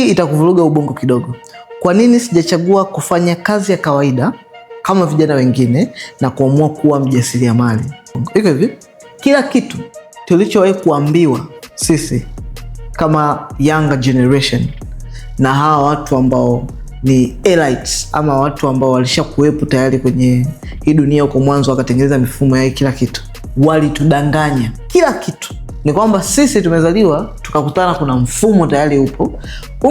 Hii itakuvuruga ubongo kidogo. Kwa nini sijachagua kufanya kazi ya kawaida kama vijana wengine na kuamua kuwa mjasiriamali? Iko hivi, kila kitu tulichowahi kuambiwa sisi kama younger generation na hawa watu ambao ni elites ama watu ambao walisha kuwepo tayari kwenye hii dunia huko mwanzo wakatengeneza mifumo ya kila kitu, walitudanganya. Kila kitu ni kwamba sisi tumezaliwa tukakutana kuna mfumo tayari upo.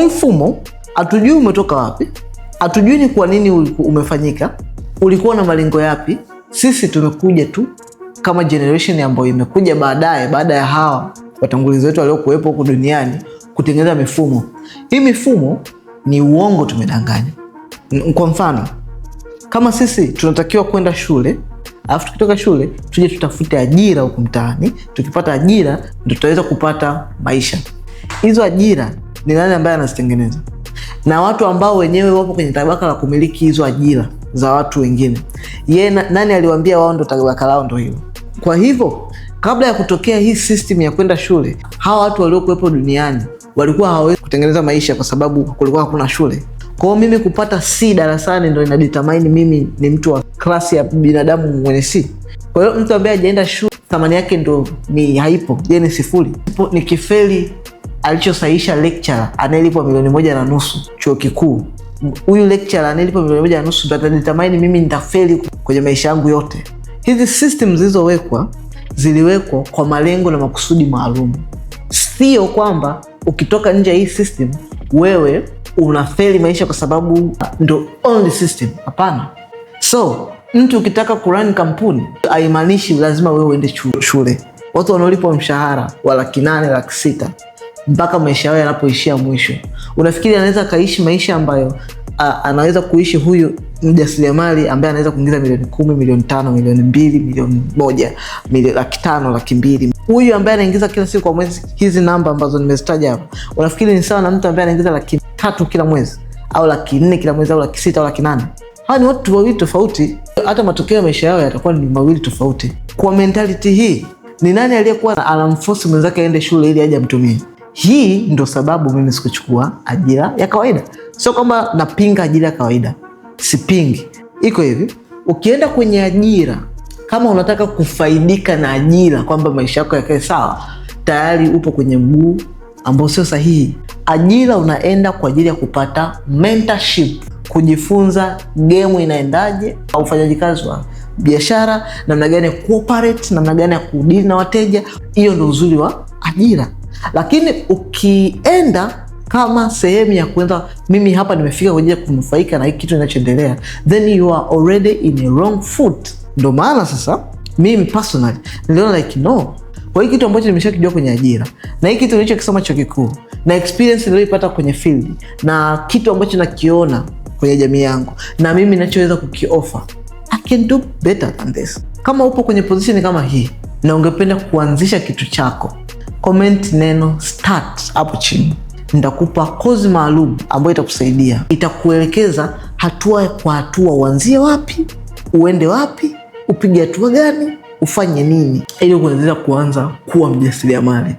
Mfumo hatujui umetoka wapi, hatujui ni kwa nini umefanyika, ulikuwa na malengo yapi. Sisi tumekuja tu kama generation ambayo imekuja baadaye, baada ya hawa watangulizi wetu waliokuwepo huko duniani kutengeneza mifumo. Hii mifumo ni uongo, tumedanganya. Kwa mfano, kama sisi tunatakiwa kwenda shule, alafu tukitoka shule tuje tutafute ajira huko mtaani, tukipata ajira ndio tutaweza kupata maisha. Hizo ajira ni nani ambaye anazitengeneza? Na watu ambao wenyewe wapo kwenye tabaka la kumiliki hizo ajira za watu wengine, nani aliwaambia wao ndio tabaka lao ndio hilo? Kwa hivyo kabla ya kutokea hii system ya kwenda shule, hawa watu waliokuwepo duniani walikuwa hawawezi kutengeneza maisha kwa sababu kulikuwa hakuna shule. Kwa hiyo mimi kupata C darasani ndio inadetermine mimi ni mtu wa klasi ya binadamu mwenye C. Kwa hiyo mtu ambaye hajaenda shule thamani yake ndio ni haipo, yeye ni sifuri. Ni kifeli alichosahisha lecturer anayelipwa $1.5 chuo kikuu. Huyu lecturer anayelipwa $1.5 ndio atadetermine mimi nitafeli kwenye maisha yangu yote. Hizi systems zilizowekwa ziliwekwa kwa malengo na makusudi maalum. Sio kwamba ukitoka nje ya hii system wewe unafeli maisha kwa sababu ndo only system. Hapana. So mtu ukitaka kurun kampuni haimaanishi lazima wewe uende shule. Watu wanaolipwa mshahara wa $800,000, $600,000 mpaka maisha yao yanapoishia mwisho, unafikiri anaweza kaishi maisha ambayo anaweza kuishi huyu mjasiriamali ambaye anaweza kuingiza $10,000, $5,000, $2,000, $1,000, $500,000, $200,000? Huyu ambaye anaingiza kila siku kwa mwezi hizi namba ambazo nimezitaja hapa, unafikiri ni sawa na mtu ambaye anaingiza $300,000 kila mwezi au $400,000 kila mwezi au $600,000 au $800,000? Hawa ni watu wawili tofauti, hata matokeo ya maisha yao yatakuwa ni mawili tofauti. Kwa mentality hii, ni nani aliyekuwa anamforce mwenzake aende shule ili aje amtumie? Hii ndo sababu mimi sikuchukua ajira ya kawaida. Sio kwamba napinga ajira ya kawaida, sipingi. Iko hivi, ukienda kwenye ajira kama unataka kufaidika na ajira kwamba maisha yako yakae sawa, tayari upo kwenye mguu ambao sio sahihi. Ajira unaenda kwa ajili ya kupata mentorship, kujifunza game inaendaje, au ufanyaji kazi wa biashara, namna gani ya cooperate, namna gani ya kudeal na wateja. Hiyo ndio uzuri wa ajira. Lakini ukienda kama sehemu ya kuenda mimi hapa nimefika kwa ajili ya kunufaika na hiki kitu kinachoendelea, then you are already in a wrong foot. Ndio maana sasa mimi personally niliona like no, kwa hiki kitu ambacho nimeshakijua kwenye ajira na hiki kitu nilichokisoma chuo kikuu na experience niliyopata kwenye field na kitu ambacho nakiona kwenye jamii yangu na mimi ninachoweza kukiofa, I can do better than this. Kama upo kwenye position kama hii na ungependa kuanzisha kitu chako, comment neno start hapo chini. Nitakupa kozi maalum ambayo itakusaidia, itakuelekeza hatua kwa hatua uanzie wapi, uende wapi, upige hatua gani, ufanye nini ili kuweza kuanza kuwa mjasiriamali.